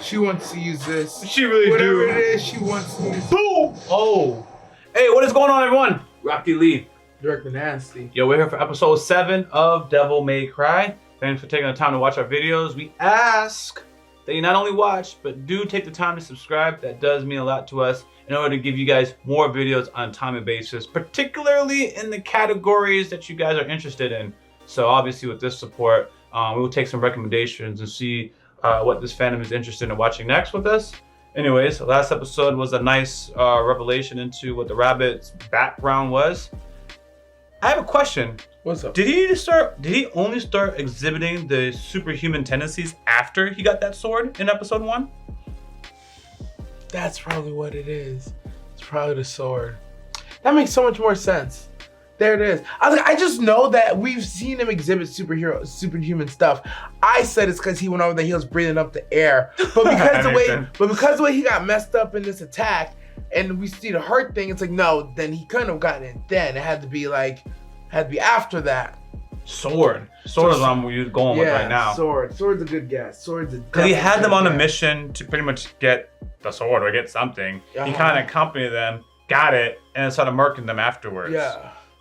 She wants to use this. She really Whatever do. it is, she wants to use. Boom! Oh. Hey, what is going on, everyone? YaBoyRockLee. Director Nasty. Yo, we're here for episode 7 of Devil May Cry. Thanks for taking the time to watch our videos. We ask that you not only watch, but do take the time to subscribe. That does mean a lot to us in order to give you guys more videos on a timely basis, particularly in the categories that you guys are interested in. So obviously with this support, we will take some recommendations and see what this fandom is interested in watching next with us. Anyways, last episode was a nice revelation into what the rabbit's background was. I have a question. What's up? Did he only start exhibiting the superhuman tendencies after he got that sword in episode 1? That's probably what it is. It's probably the sword. That makes so much more sense. There it is. I just know that we've seen him exhibit superhuman stuff. I said it's because he went over there, he was breathing up the air. But because the way he got messed up in this attack, and we see the hurt thing, it's like no, then he couldn't have gotten it then. It had to be after that. Sword is what I'm going with right now. Sword's a good guess. Because he had them on a mission to pretty much get the sword or get something. He kind of accompanied them, got it, and then started murking them afterwards.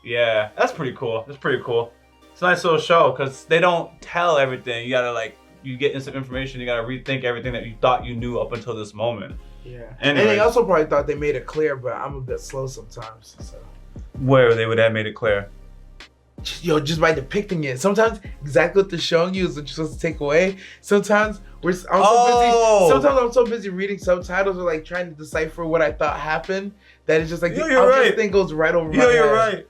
Yeah, that's pretty cool. It's a nice little show because they don't tell everything. You gotta you get instant information. You gotta rethink everything that you thought you knew up until this moment. Yeah. Anyways. And they also probably thought they made it clear, but I'm a bit slow sometimes. So. Where they would have made it clear. Yo, just by depicting it. Sometimes exactly what they're showing you is what you're supposed to take away. Sometimes I'm so busy reading subtitles or trying to decipher what I thought happened that it's just the obvious thing goes right over my head. You're right.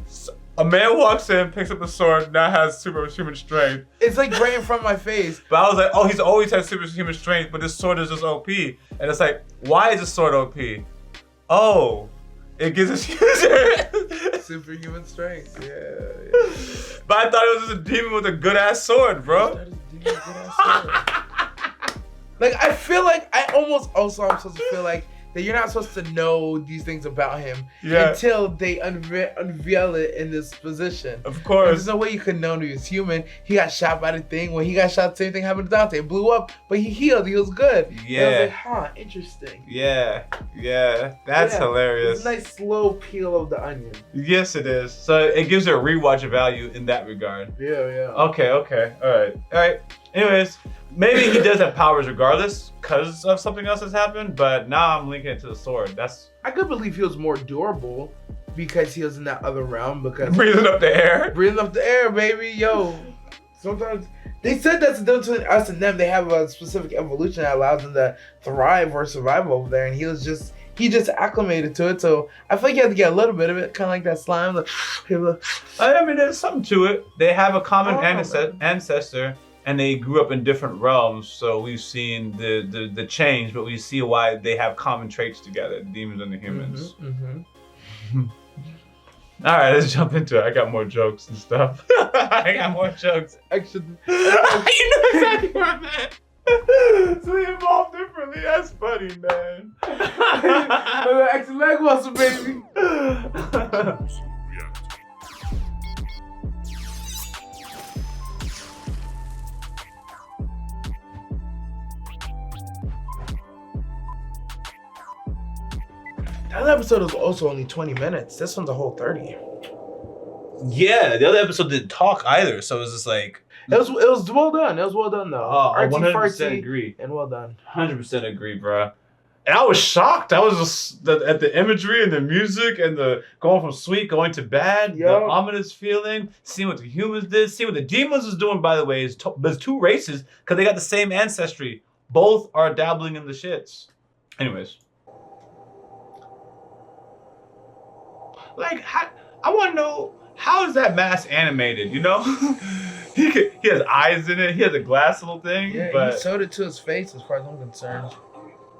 So, a man walks in, picks up the sword, now has superhuman strength. It's right in front of my face. But I was like, oh, he's always had superhuman strength, but this sword is just OP. And it's like, why is this sword OP? Oh, it gives us superhuman strength. Yeah. But I thought it was just a demon with a good ass sword, bro. I feel like I'm supposed to feel like that you're not supposed to know these things about him until they unveil it in this position. Of course. There's no way you could know he was human. He got shot by the thing. When he got shot, the same thing happened to Dante. It blew up, but he healed. He was good. Yeah. And I was like, interesting. Yeah. That's hilarious. It's a nice slow peel of the onion. Yes, it is. So it gives it a rewatch value in that regard. Yeah. Okay. All right. Anyways, maybe he does have powers regardless because of something else that's happened, but now I'm linking it to the sword. I could believe he was more durable because he was in that other realm. Because breathing up the air, baby. Yo, sometimes they said that's the difference between us and them. They have a specific evolution that allows them to thrive or survive over there, and he just acclimated to it. So I feel like you have to get a little bit of it, kind of like that slime. I mean, there's something to it. They have a common ancestor. And they grew up in different realms, so we've seen the change, but we see why they have common traits together, the demons and the humans. All right, let's jump into it. I got more jokes and stuff. I got more jokes. Actually, you know exactly where I'm at. So they evolve differently. That's funny, man. Extra leg muscle, baby. That episode was also only 20 minutes. This one's a whole 30. Yeah, the other episode didn't talk either, so it was just like... It was well done. It was well done, though. Oh, I 100% agree. And well done. 100% agree, bro. And I was shocked. I was just at the imagery and the music and the going from sweet going to bad, the ominous feeling, seeing what the humans did, seeing what the demons was doing, by the way. There's two races because they got the same ancestry. Both are dabbling in the shits. Anyways. I want to know, how is that mask animated, you know? he has eyes in it, he has a glass little thing. Yeah, but he sewed it to his face as far as I'm concerned.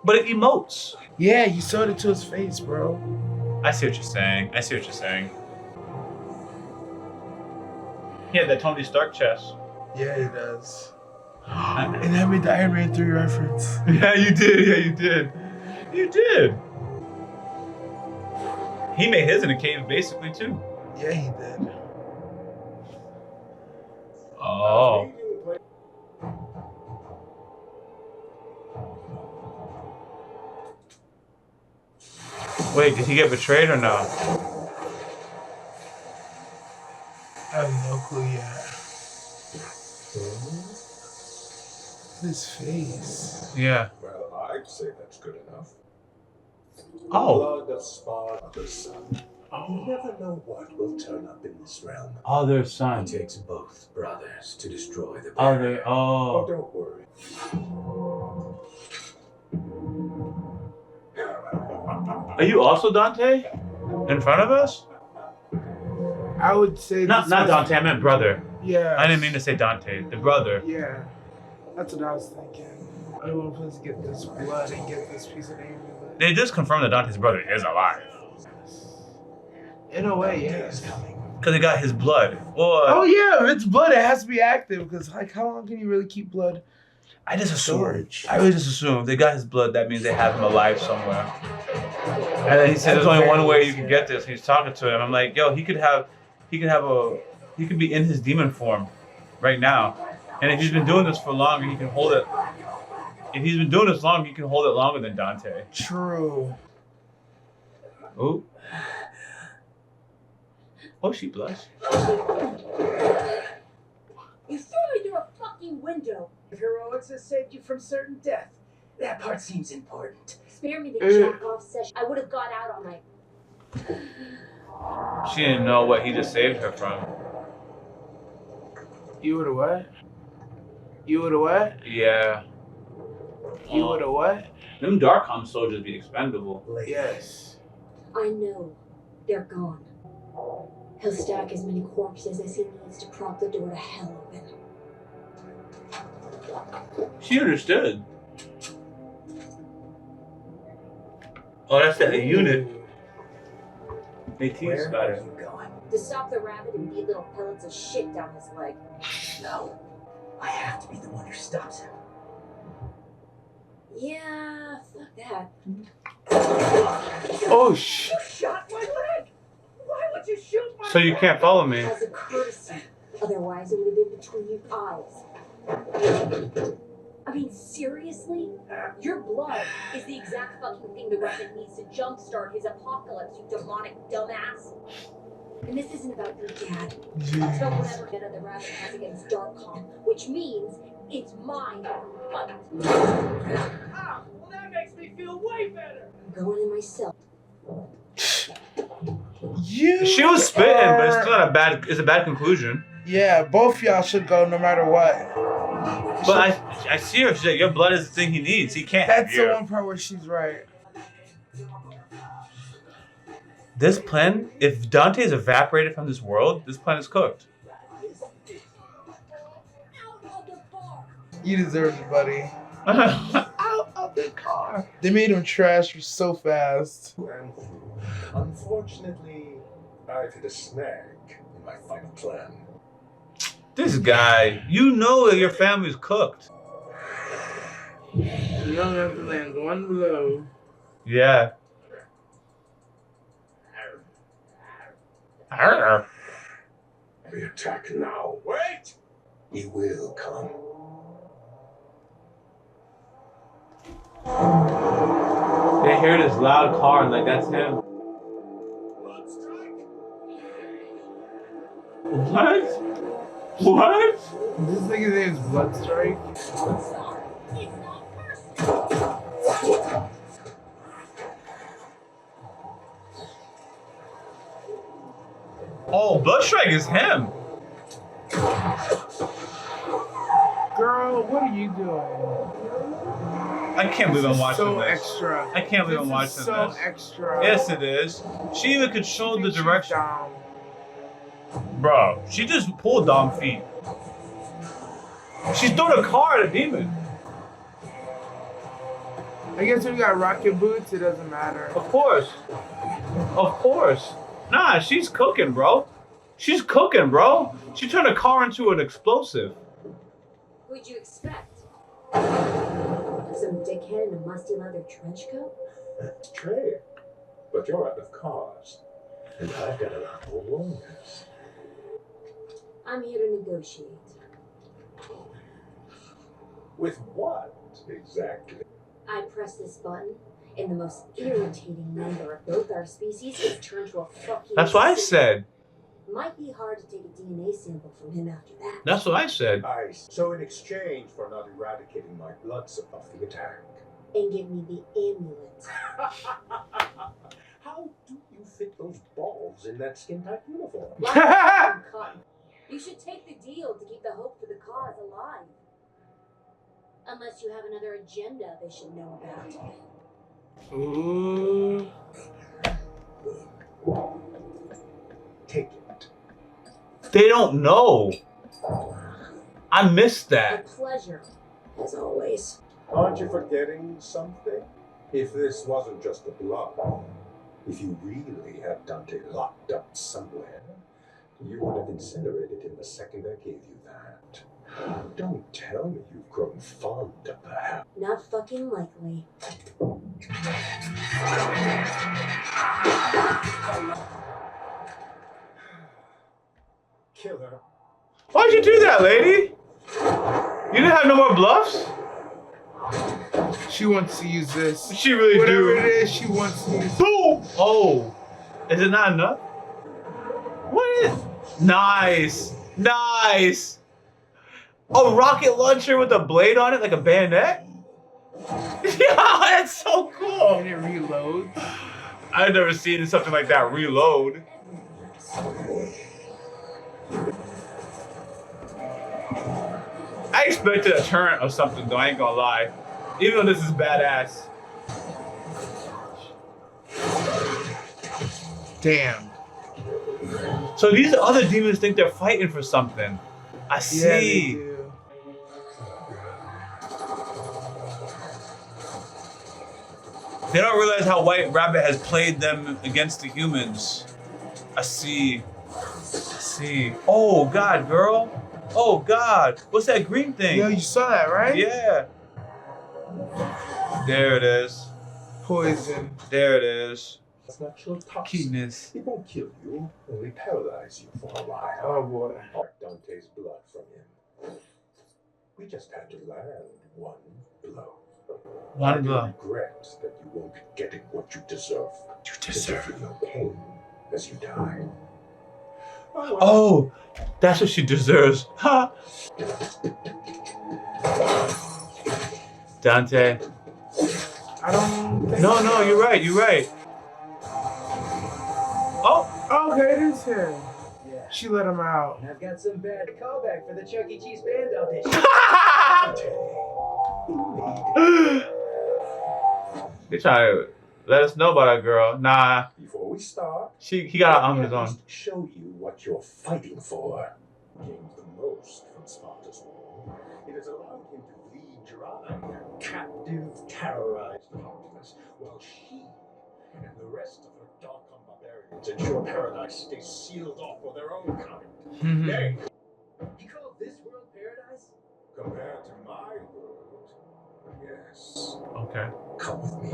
But it emotes. Yeah, he sewed it to his face, bro. I see what you're saying. He had that Tony Stark chest. Yeah, he does. And that made the Iron Man 3 reference. Yeah, you did. He made his in a cave, basically, too. Yeah, he did. Oh. Wait, did he get betrayed or no? I have no clue yet. His face. Yeah. Well, I'd say that's good enough. Oh. Blood of father's son. You never know what will turn up in this realm. Oh, their It son. takes both brothers to destroy the Oh, barrier. they. Oh. Oh, don't worry. Are you also Dante? In front of us? I would say Not Dante. I meant brother. Yeah. I didn't mean to say Dante. The brother. Yeah. That's what I was thinking. I want to get this blood and get this piece of name. They just confirmed that Dante's brother is alive. In a way, yes. Because they got his blood. Oh yeah, if it's blood, it has to be active. Because like, how long can you really keep blood? I just assume. Storage. I really just assume if they got his blood, that means they have him alive somewhere. And then he said, "There's only one way you can get this." He's talking to him. I'm like, "Yo, he could be in his demon form, right now. And if he's been doing this for longer, he can hold it. If he's been doing this long, he can hold it longer than Dante." True. Oh. Oh, she blushed. You threw me through a fucking window. If heroics has saved you from certain death, that part seems important. Spare me the jack-off session. I would have got out on my... She didn't know what he just saved her from. You would've what? You would've what? Yeah. You would've what? Them Darkcom soldiers be expendable. Yes. I know. They're gone. He'll stack as many corpses as he needs to prop the door to hell open. She understood. Oh, that's that unit. They teased about it. You going? To stop the rabbit and beat little pellets of shit down his leg. No. I have to be the one who stops him. Yeah, fuck that. Oh shit. You shot my leg! Why would you shoot my So you leg? can't follow me. As a courtesy. Otherwise, it would have been between your eyes. I mean, seriously? Your blood is the exact fucking thing the rabbit needs to jumpstart his apocalypse, you demonic dumbass. And this isn't about your dad. It's about whatever get the rabbit has against Darkcom, which means it's my fight. Ah, well that makes me feel way better. I'm going in myself. You She was spitting, but it's are- still not a bad. It's a bad conclusion. Yeah, both y'all should go no matter what. But I see her. She's like, your blood is the thing he needs. He can't. That's have the you. one part where she's right. This plan, if Dante is evaporated from this world, this plan is cooked. You deserve it, buddy. Out of the car. They made him trash so fast. And unfortunately, I've hit a snag in my final plan. This guy, you know that your family's cooked. You don't have to land one blow. Yeah. Arr. We attack now. Wait! He will come. They hear this loud car and like that's him. Blood strike! What? What? This nigga's name is Bloodstrike. Oh, Bloodstrike is him. Girl, what are you doing? I can't believe I'm watching So this. extra. I can't believe I'm This is watching so this. extra. Yes, it is. She even controlled the She's direction. down. Bro, she just pulled Dom feet. She's throwing a car at a demon. I guess if you got rocket boots, it doesn't matter. Of course. Of course. Nah, she's cooking, bro. She's cooking, bro. She turned a car into an explosive. Who'd you expect? Some dickhead in a musty leather trench coat? That's true. But you're out of cars. And I've got a lot more warriors. I'm here to negotiate. With what, exactly? I press this button, And the most irritating member of both our species has turned to a fucking... That's what I said. Might be hard to take a DNA sample from him after that. That's what I said. So in exchange for not eradicating my blood supply of the attack. And give me the amulet. How do you fit those balls in that skin-tight uniform? Cotton. You should take the deal to keep the hope for the cause alive. Unless you have another agenda they should know about. Ooh. Take it. They don't know. I missed A that. pleasure, as always. Aren't you forgetting something? If this wasn't just a bluff, if you really had Dante locked up somewhere, you would have incinerated him the second I gave you that. Don't tell me you've grown fond of the habit. Not fucking likely. Killer. Why'd you do that, lady? You didn't have no more bluffs? She wants to use this. She really Whatever do. it is, she wants to use. Boom! Oh, is it not enough? What is? Nice, nice. A rocket launcher with a blade on it, like a bayonet. Yeah, that's so cool. And it reloads. I've never seen something like that reload. I expected a turret or something, though. I ain't gonna lie. Even though this is badass. Damn. So these other demons think they're fighting for something. I Yeah, they see. do. They don't realize how White Rabbit has played them against the humans. I see. I see. Oh God, girl. Oh God. What's that green thing? Yo, you saw that, right? Yeah. There it is. Poison. There it is. That's natural toxin. Keenness. It won't kill you, only paralyze you for a while. Oh boy. Like Dante's blood from him. We just had to land one blow. One blow. Regret that you won't be getting what you deserve. You To deserve suffer no pain as you die. Oh, that's what she deserves. Ha! Dante. I don't think No, you're right. You're right. Oh. Okay, it is him. Yeah. She let him out. And I've got some bad callback for the Chuck E. Cheese band audition. They trying to let us know about that girl. Nah, Before we start, he got let on me his at own. least show you what you're fighting for. Gained the most from Sparta's war. It has allowed him to bleed dry, captive, terrorized the populace, while she and the rest of her Darkon barbarians ensure paradise stays sealed off for their own kind. Nay, You call this world paradise? compared to my world, yes. Okay. Come with me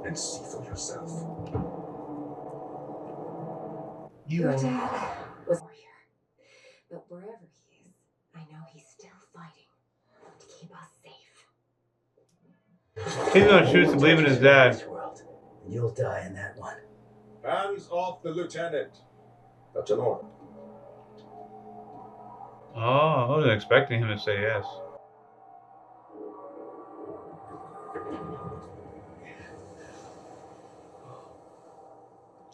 and see for yourself. You Your won't. dad was a warrior. But wherever he is, I know he's still fighting to keep us safe. He's gonna choose to believe in his dad. This world. And you'll die in that one. Hands off the lieutenant. That's an order. Oh, I wasn't expecting him to say yes.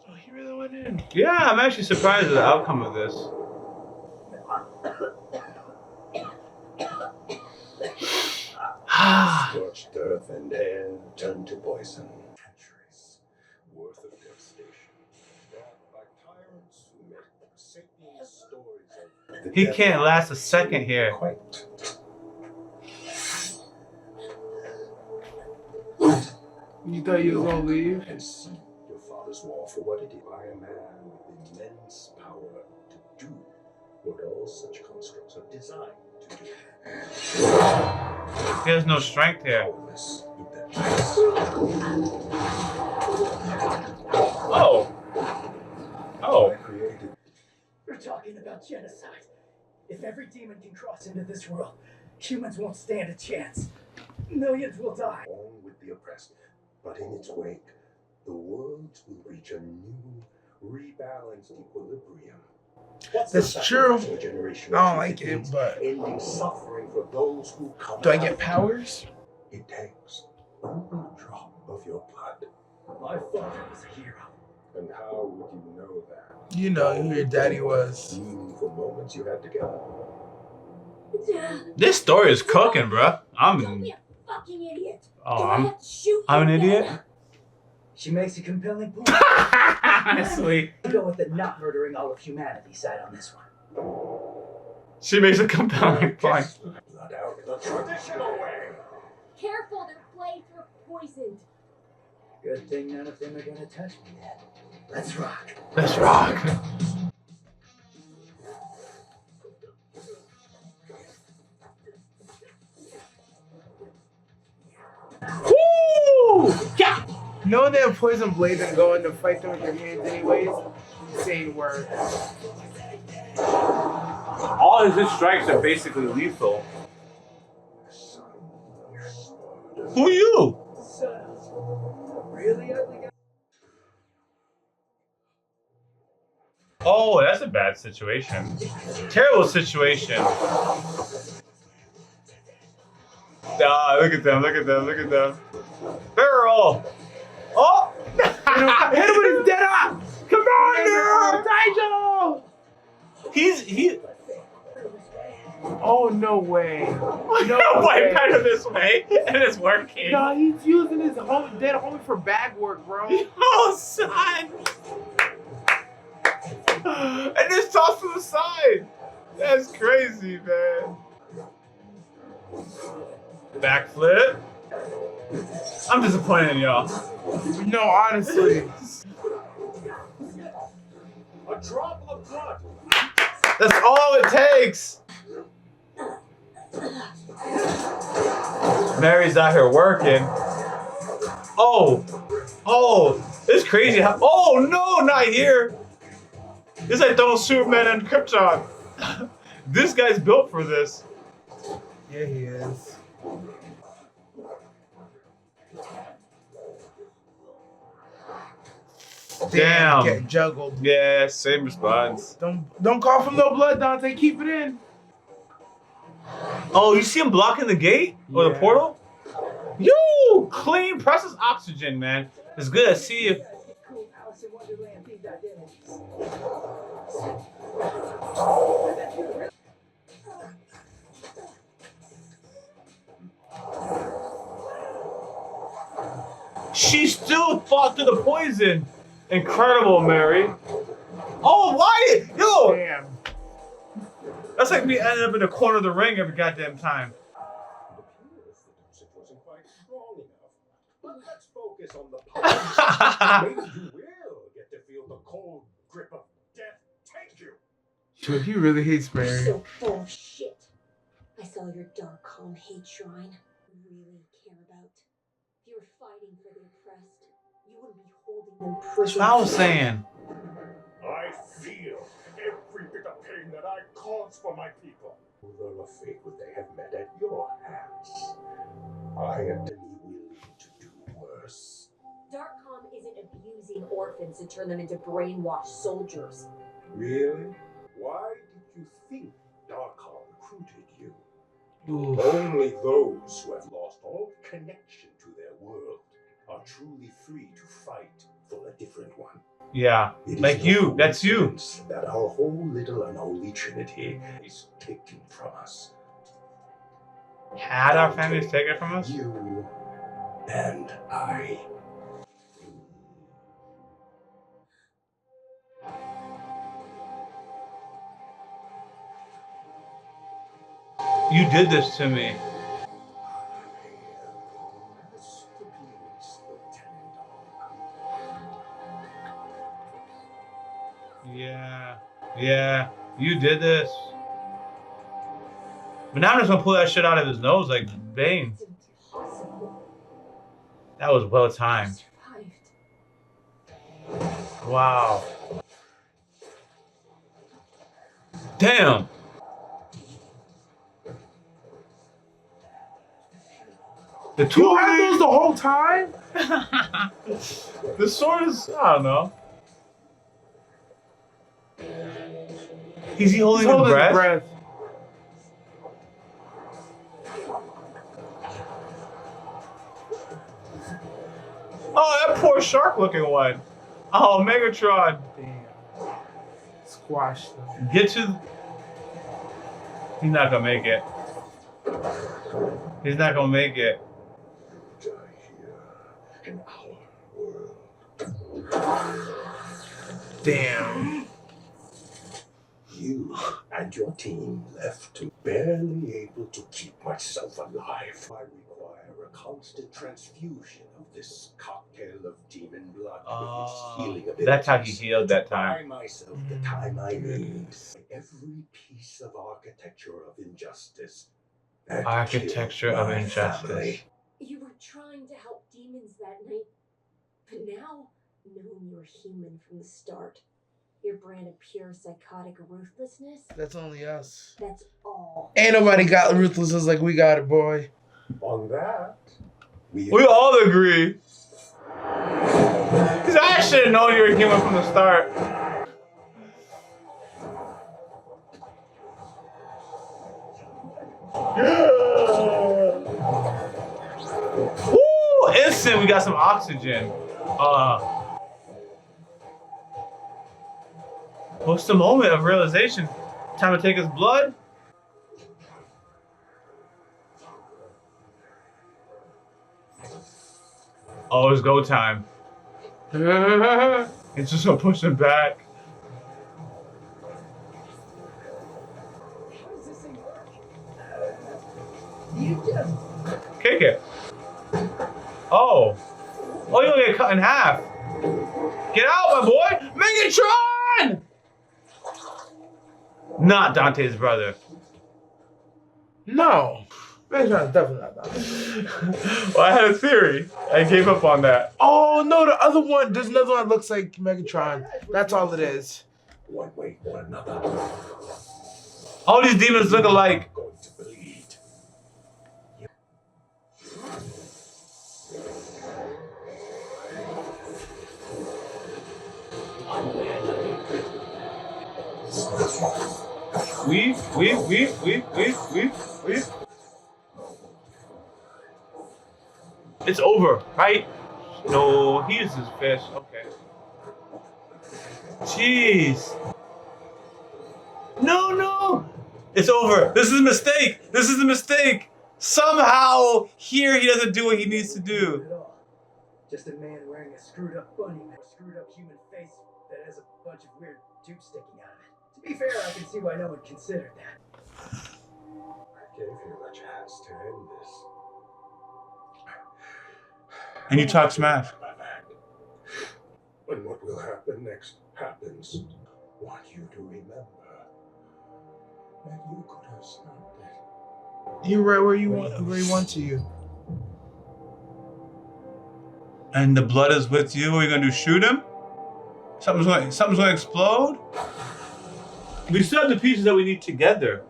Oh, he really went in. Yeah, I'm actually surprised at the outcome of this. Scorched earth and air turned to poison. Centuries worth of devastation. Wrought by tyrants who make Satan stories of the He devil can't last a second here. quite. You thought you was gonna leave? And see your father's war for what it is. By a man with immense power to do what all such constructs are designed to do. He has no strength here. Powerless in their place. Oh. Oh. I created You're talking about genocide. If every demon can cross into this world, humans won't stand a chance. Millions will die. along with the oppressed. But in its wake, the worlds will reach a new, rebalanced equilibrium. What's the That's true. sacrifice of a generation I don't or like two? it, but Ending suffering for those who come do I get after. powers? It takes only a drop of your blood. My father was a hero. And how would you know that? You know who your daddy was. Meaningful moments you had together. This story is cooking, bruh. Don't be a fucking idiot. Oh, Do I have to shoot I'm an you idiot. again? She makes a compelling point. Honestly, I go with the not murdering all of humanity side on this one. she makes a compelling point. Get blood out the traditional way. Careful, their blades were poisoned. Good thing none of them are gonna touch me then. Let's rock. Let's rock. Woo! Yeah. Knowing they have poison blades and going to fight them with your hands anyways, insane work. All of his strikes are basically lethal. Who are you? So, really ugly guy. Oh, that's a bad situation. Terrible situation. Ah, look at them, look at them, look at them. Barrel! Oh! Hit him with his dead eye! Come on, Daijo! he Oh, no way. No why way. kind of this way, and it's working. No, he's using his dead homie for bag work, bro. Oh, son! And just toss to the side. That's crazy, man. Backflip. I'm disappointed in y'all. No, honestly. A drop of blood. That's all it takes. Mary's out here working. Oh, it's crazy how. Oh no, not here. It's like throwing Superman and Krypton. This guy's built for this. Yeah, he is. Damn. Get juggled. Yeah, same response. Don't call for no blood, Dante. Keep it in. Oh, you see him blocking the gate or the Yeah. portal? You clean precious oxygen, man. It's good to see you. Cool Alice in Wonderland themed identities. She still fought through the poison. Incredible, Mary. Oh, why? Yo, Damn. that's like me ending up in the corner of the ring every goddamn time. It appears the dosage wasn't quite strong enough. But let's focus on the power. Maybe you will get to feel the cold grip of death take you. Dude, he really hates You're Mary. so full of shit. I saw your dark, calm hate shrine. Really care about. If you were fighting for the oppressed, you wouldn't be holding them That's prisoners. what I was saying. I feel every bit of pain that I cause for my people. Although a fate would they have met at your hands, I am willing to do worse. Darkcom isn't abusing orphans to turn them into brainwashed soldiers. Really? Why did you think Darkon recruited you? Ooh. Only those who have lost all connection to their world are truly free to fight for a different one. Yeah, It is like no you. That's you. coincidence that our whole little unholy trinity is taken from us. Had our families take it from us? You and I. You did this to me. Yeah, you did this. But now I'm just gonna pull that shit out of his nose like Bane. It's impossible. That was well I timed. survived. Wow. Damn. The You two had those the whole time? The sword is, I don't know. Is he holding, his breath? Oh, that poor shark-looking one. Oh, Megatron. Damn. Squash them. Get to. He's not gonna make it. He's not gonna make it. Die here in our world. Damn. You and your team left barely able to keep myself alive. I require a constant transfusion of this cocktail of demon blood with its healing abilities. That's how he healed that time. Buy myself the time I need. Every piece of architecture of injustice. that Architecture killed of my injustice. family. You were trying to help demons that night, but now, knowing you're human from the start, your brand of pure psychotic ruthlessness, That's only us. that's all. Ain't nobody got ruthlessness like we got it, boy. On that, We all agree. Because I should have known you were human from the start. Woo! Instant, we got some oxygen. What's the moment of realization? Time to take his blood? Oh, it's go time. It's just gonna push him back. How does this thing work? You just Kick it. Oh. Oh, you're gonna get cut in half. Get out, my boy! Megatron! Not Dante's brother. No. Megatron's definitely not that. Well, I had a theory. I gave up on that. Oh, no, the other one. There's another one that looks like Megatron. That's all it is. one way or another, All these demons look alike. I'm going to bleed. Weave. It's over, right? No, he uses his fish. Okay. Jeez. No. It's over. This is a mistake. This is a mistake. Somehow, here he doesn't do what he needs to do. at all. Just a man wearing a screwed up bunny with a screwed up human face that has a bunch of weird tubes sticking out of it. To be fair, I can see why no one considered that. I gave him a chance to end this. And you talk smash. When what will happen next happens, I want you to remember that you could have stopped it. You're right where you want to you. And the blood is with you. What are you gonna do? Shoot him? Something's gonna explode? We still have the pieces that we need together.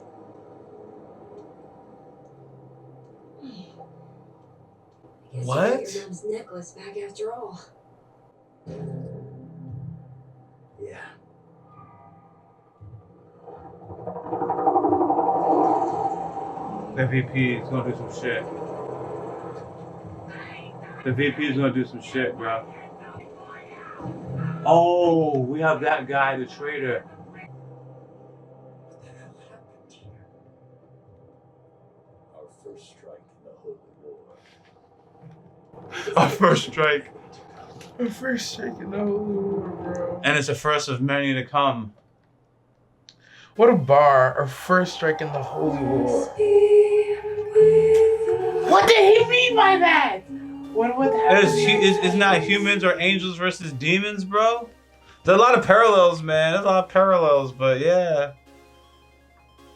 I guess What? you got your mom's necklace back after all. Yeah. The VP is gonna do some shit. The VP is gonna do some shit, bro. Oh, we have that guy, the traitor. What the hell happened here? Our first strike in the Holy War. Our first strike. Our first strike in the Holy War, bro. And it's the first of many to come. What a bar. Our first strike in the Holy War. What did he mean by that? What happened? It's not humans or angels versus demons, bro. There's a lot of parallels, man. There's a lot of parallels, but yeah.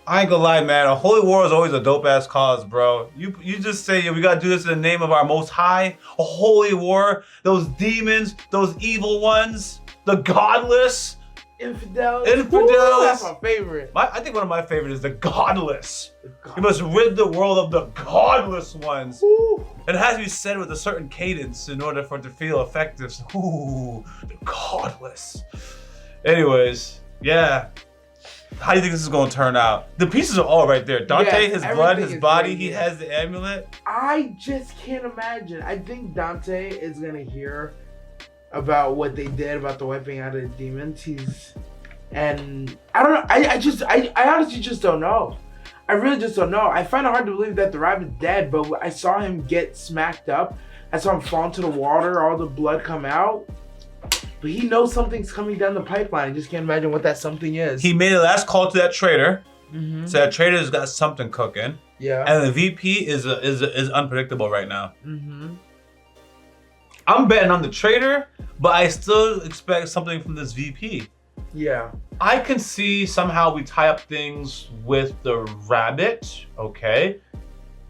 I ain't gonna lie, man. A holy war is always a dope ass cause, bro. You just say, yeah, we gotta do this in the name of our Most High. A holy war. Those demons, those evil ones, the godless. Infidels. Infidels. That's my favorite. I think one of my favorites is the godless. You must rid the world of the godless ones. Ooh. It has to be said with a certain cadence in order for it to feel effective. So, ooh, the godless. Anyways, yeah. How do you think this is going to turn out? The pieces are all right there. Dante, Yes, his blood, everything his is body, right he here. has the amulet. I just can't imagine. I think Dante is gonna hear about what they did about the wiping out of the demons. And I don't know. I honestly just don't know. I really just don't know. I find it hard to believe that the rabbit's dead, but I saw him get smacked up. I saw him fall into the water, all the blood come out. But he knows something's coming down the pipeline. I just can't imagine what that something is. He made a last call to that trader. Mm-hmm. So that trader's got something cooking. Yeah. And the VP is unpredictable right now. Mm-hmm. I'm betting on the trader, but I still expect something from this VP. Yeah. I can see somehow we tie up things with the rabbit, okay?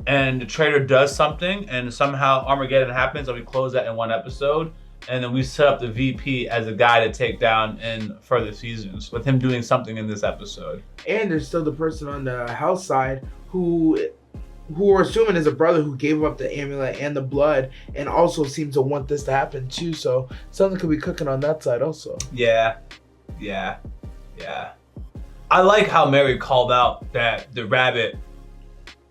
And the trader does something, and somehow Armageddon happens, and we close that in one episode. And then we set up the VP as a guy to take down in further seasons with him doing something in this episode. And there's still the person on the house side who we're assuming is a brother who gave up the amulet and the blood and also seems to want this to happen too. So something could be cooking on that side also. Yeah. I like how Mary called out that the rabbit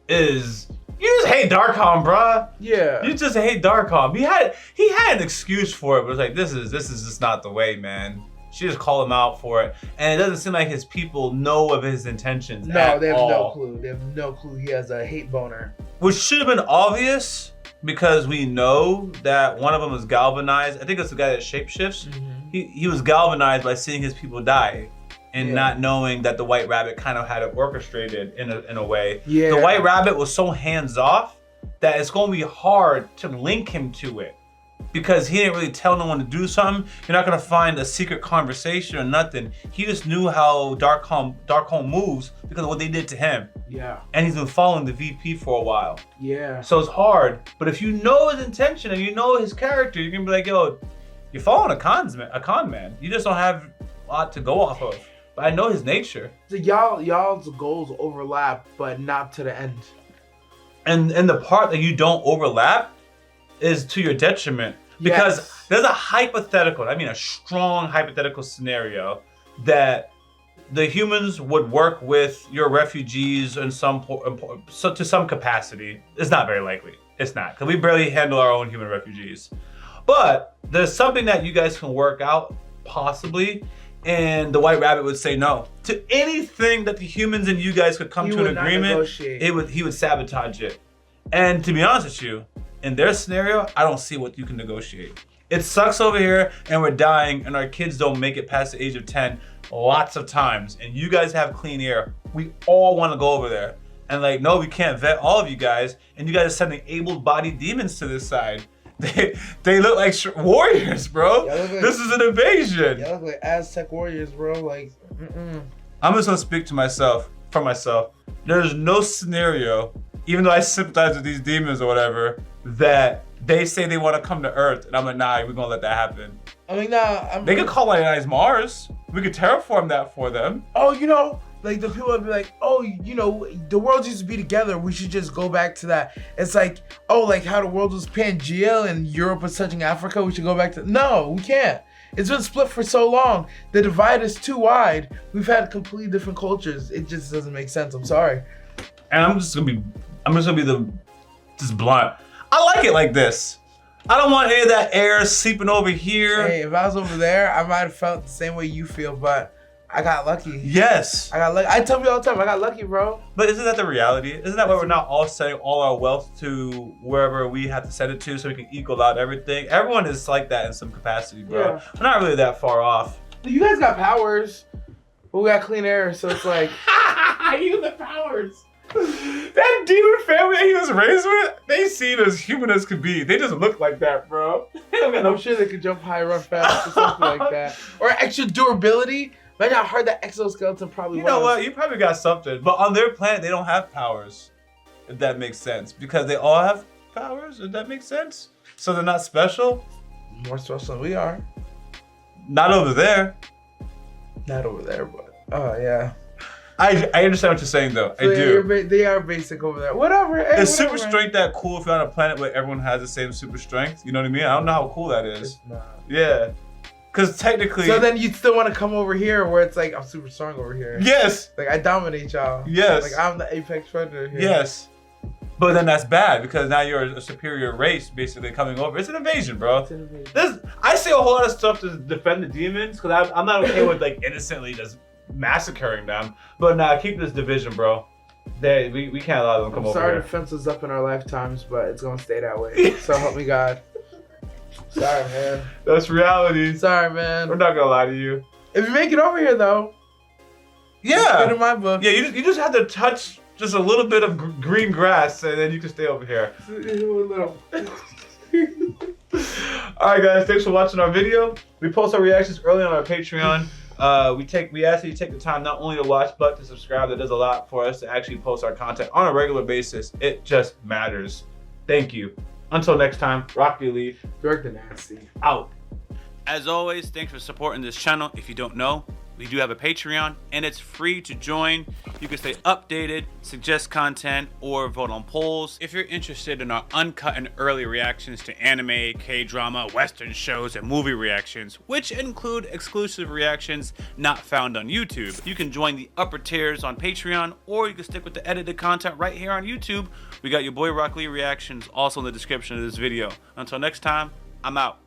is... You just hate Darkholm, bruh. Yeah. You just hate Darkholm. He had an excuse for it, but it's like this is just not the way, man. She just called him out for it, and it doesn't seem like his people know of his intentions. No, they have all. no clue. They have no clue he has a hate boner. Which should have been obvious because we know that one of them was galvanized. I think it's the guy that shapeshifts. Mm-hmm. He was galvanized by seeing his people die. And not knowing that the White Rabbit kind of had it orchestrated in a way. Yeah. The White Rabbit was so hands-off that it's going to be hard to link him to it. Because he didn't really tell no one to do something. You're not going to find a secret conversation or nothing. He just knew how Darkholm moves because of what they did to him. Yeah. And he's been following the VP for a while. Yeah. So it's hard. But if you know his intention and you know his character, you can be like, yo, you're following a con man. You just don't have a lot to go off of. But I know his nature. So y'all's goals overlap, but not to the end. And the part that you don't overlap is to your detriment. Because there's a hypothetical, I mean a strong hypothetical scenario that the humans would work with your refugees in to some capacity. It's not very likely. It's not, because we barely handle our own human refugees. But there's something that you guys can work out, possibly, and the White Rabbit would say no to anything that the humans and you guys could come to an agreement. He would sabotage it. And to be honest with you, in their scenario, I don't see what you can negotiate. It sucks over here, and we're dying, and our kids don't make it past the age of 10 lots of times. And you guys have clean air. We all want to go over there. And like, no, we can't vet all of you guys. And you guys are sending able-bodied demons to this side. They look like warriors, bro. This is an invasion. Y'all look like Aztec warriors, bro. Like, I'm just gonna speak to myself, for myself. There's no scenario, even though I sympathize with these demons or whatever, that they say they want to come to Earth, and I'm like, nah, we're gonna let that happen. I mean, nah. They could colonize Mars. We could terraform that for them. Oh, you know, like the people would be like, oh, you know, the world used to be together. We should just go back to that. It's like, oh, like how the world was Pangea and Europe was touching Africa. We should go back to. No, we can't. It's been split for so long. The divide is too wide. We've had completely different cultures. It just doesn't make sense. I'm sorry. And I'm just gonna be just blunt. I like it like this. I don't want any of that air seeping over here. Hey, if I was over there, I might have felt the same way you feel, but I got lucky. Yes. I got lucky. I tell people all the time, I got lucky, bro. But isn't that the reality? Isn't that why we're not all sending all our wealth to wherever we have to send it to so we can equal out everything? Everyone is like that in some capacity, bro. Yeah. We're not really that far off. You guys got powers, but we got clean air, so it's like... You the powers. That demon family that he was raised with, they seem as human as could be. They just look like that, bro. They don't got no I'm sure they could jump high, run fast, or something like that. Or extra durability. Imagine how hard that exoskeleton probably was. You know what? You probably got something. But on their planet, they don't have powers. If that makes sense. Because they all have powers. If that makes sense. So they're not special. More special than we are. Not over there. Not over there, but oh yeah. I understand what you're saying though. I So, do. They are basic over there. Whatever. Hey, Is super whatever. strength that cool if you're on a planet where everyone has the same super strength? You know what I mean? I don't know how cool that is. It's not. Yeah. Because technically. So then you'd still want to come over here where it's like I'm super strong over here. Yes. Like I dominate y'all. Yes. Like I'm the apex predator here. Yes. But then that's bad because now you're a superior race basically coming over. It's an invasion, bro. It's an invasion. I say a whole lot of stuff to defend the demons because I'm not okay with like innocently just massacring them. But nah, keep this division, bro. We can't allow them to come over Sorry here. to fence us up in our lifetimes, but it's gonna stay that way. So help me God. Sorry, man. That's reality. Sorry, man. We're not gonna lie to you. If you make it over here, though, it's good in my book. Yeah, you just have to touch just a little bit of green grass and then you can stay over here. Alright guys, thanks for watching our video. We post our reactions early on our Patreon. We ask that you take the time not only to watch but to subscribe. That does a lot for us to actually post our content on a regular basis. It just matters. Thank you. Until next time, YaBoyRockLee Dirk the Nasty. out. As always, thanks for supporting this channel. If you don't know, we do have a Patreon and it's free to join. You can stay updated, suggest content, or vote on polls. If you're interested in our uncut and early reactions to anime, K-drama, Western shows, and movie reactions, which include exclusive reactions not found on YouTube, you can join the upper tiers on Patreon, or you can stick with the edited content right here on YouTube. We got YaBoyRockLee reactions also in the description of this video. Until next time, I'm out.